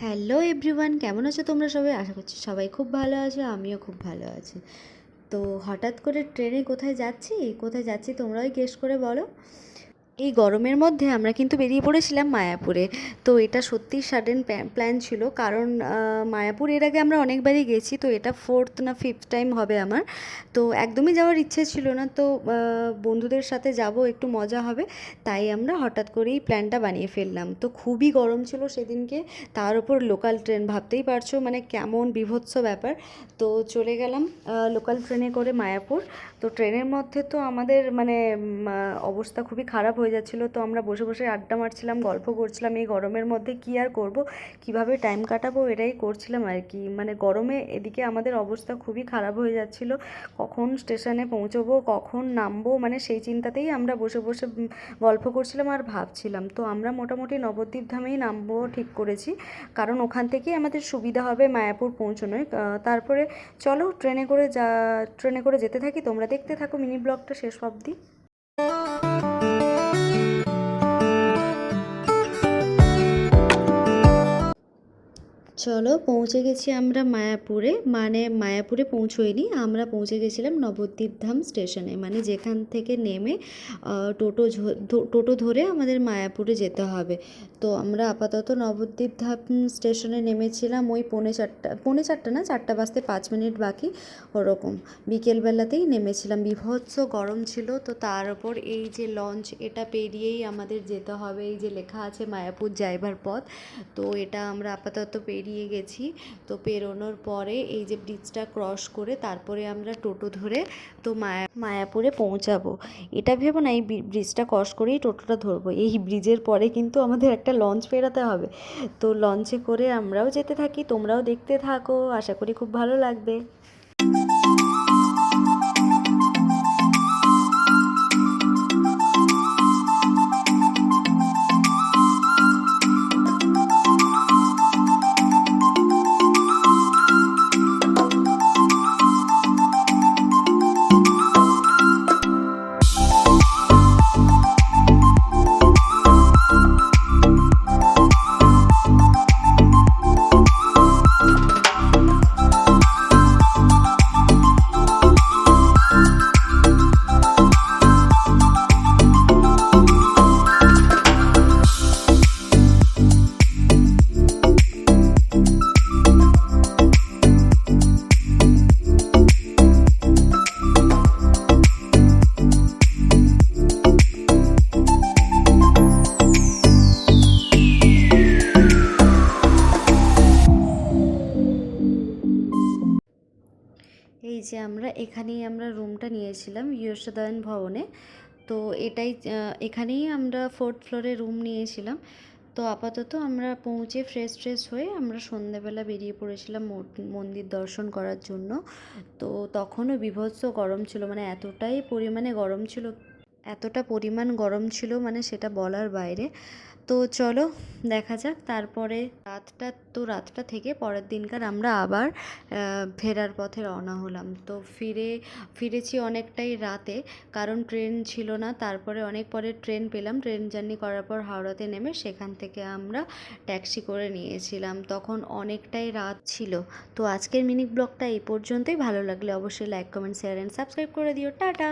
Hello everyone, কেমন আছো তোমরা সবাই? আশা করছি সবাই খুব ভালো আছো, আমিও খুব ভালো আছি। তো হঠাৎ করে ট্রেনে কোথায় যাচ্ছি তোমরাই গেস করে বলো। এই গরমের মধ্যে আমরা কিন্তু বেরিয়ে পড়েছিলাম মায়াপুরে। তো এটা সত্যিই সাডেন প্ল্যান ছিল, কারণ মায়াপুর এর আগে আমরা অনেকবারই গেছি, তো এটা 4th না 5th টাইম হবে আমার। তো একদমই যাওয়ার ইচ্ছে ছিল না, তো বন্ধুদের সাথে যাব, একটু মজা হবে, তাই আমরা হঠাৎ করেই প্ল্যানটা বানিয়ে ফেললাম। তো খুবই গরম ছিল সেদিনকে, তার উপর লোকাল ট্রেন, ভাবতেই পারছো মানে কেমন বীভৎস ব্যাপার। তো চলে গেলাম লোকাল ট্রেনে করে মায়াপুর। তো ট্রেনের মধ্যে তো আমাদের মানে অবস্থা খুবই খারাপ হয়ে যাচ্ছিলো। তো আমরা বসে বসে আড্ডা মারছিলাম, গল্প করছিলাম, এই গরমের মধ্যে কী আর করব, কিভাবে টাইম কাটাবো এটাই করছিলাম আর কি। মানে গরমে এদিকে আমাদের অবস্থা খুবই খারাপ হয়ে যাচ্ছিলো, কখন স্টেশনে পৌঁছবো, কখন নামবো, মানে সেই চিন্তাতেই আমরা বসে বসে গল্প করছিলাম আর ভাবছিলাম। তো আমরা মোটামুটি নবদ্বীপ ধামেই নামবো ঠিক করেছি, কারণ ওখান থেকেই আমাদের সুবিধা হবে মায়াপুর পৌঁছানোয়। তারপরে চলো ট্রেনে করে যেতে থাকি, তোমরা দেখতে থাকো মিনি ব্লগটা শেষ অবধি। চলো, পৌঁছে গেছি আমরা মায়াপুরে। মানে মায়াপুরে পৌঁছোইনি, আমরা পৌঁছে গেছিলাম নবদ্বীপ ধাম স্টেশনে, মানে যেখান থেকে নেমে টোটো ধরে আমাদের মায়াপুরে যেতে হবে। তো আমরা আপাতত নবদ্বীপ ধাম স্টেশনে নেমেছিলাম ওই পৌনে চারটা না, 4টা বাজতে 5 মিনিট বাকি ওরকম, বিকেলবেলাতেই নেমেছিলাম। বীভৎস গরম ছিল, তো তার ওপর এই যে লঞ্চ, এটা পেরিয়েই আমাদের যেতে হবে। এই যে লেখা আছে মায়াপুর যাইবার পথ, তো এটা আমরা আপাতত পেরিয়ে গেছি। তো পেরোনোর পরে এই যে ব্রিজটা ক্রস করে তারপরে আমরা টোটো ধরে তো মায়াপুরে পৌঁছাবো। এটা ভেবো না এই ব্রিজটা ক্রস করেই টোটোটা ধরবো, এই ব্রিজের পরে কিন্তু আমাদের একটা লঞ্চ পেরাতে হবে। তো লঞ্চে করে আমরাও যেতে থাকি, তোমরাও দেখতে থাকো, আশা করি খুব ভালো লাগবে। এই যে আমরা রুমটা নিয়েছিলাম যশোদায়ন ভবনে। তো এখানেই আমরা 4th ফ্লোরে রুম নিয়েছিলাম। তো আপাতত আমরা পৌঁছে ফ্রেশ হয়ে আমরা সন্ধ্যেবেলা বেরিয়ে পড়েছিলাম মন্দির দর্শন করার জন্য। তো তখনও বীভৎস গরম ছিল, মানে এতটা পরিমাণ গরম ছিল মানে সেটা বলার বাইরে। তো চলো দেখা যাক। তারপরে রাতটা থেকে পরের দিনকার আমরা আবার ফেরার পথে রওনা হলাম। তো ফিরেছি অনেকটাই রাতে, কারণ ট্রেন ছিল না। তারপরে অনেক পরে ট্রেন পেলাম, ট্রেন জার্নি করার পর হাওড়াতে নেমে সেখান থেকে আমরা ট্যাক্সি করে নিয়েছিলাম, তখন অনেকটাই রাত ছিল। তো আজকের মিনি ব্লগটা এই পর্যন্তই। ভালো লাগলে অবশ্যই like, comment, share and subscribe করে দিও। টাটা।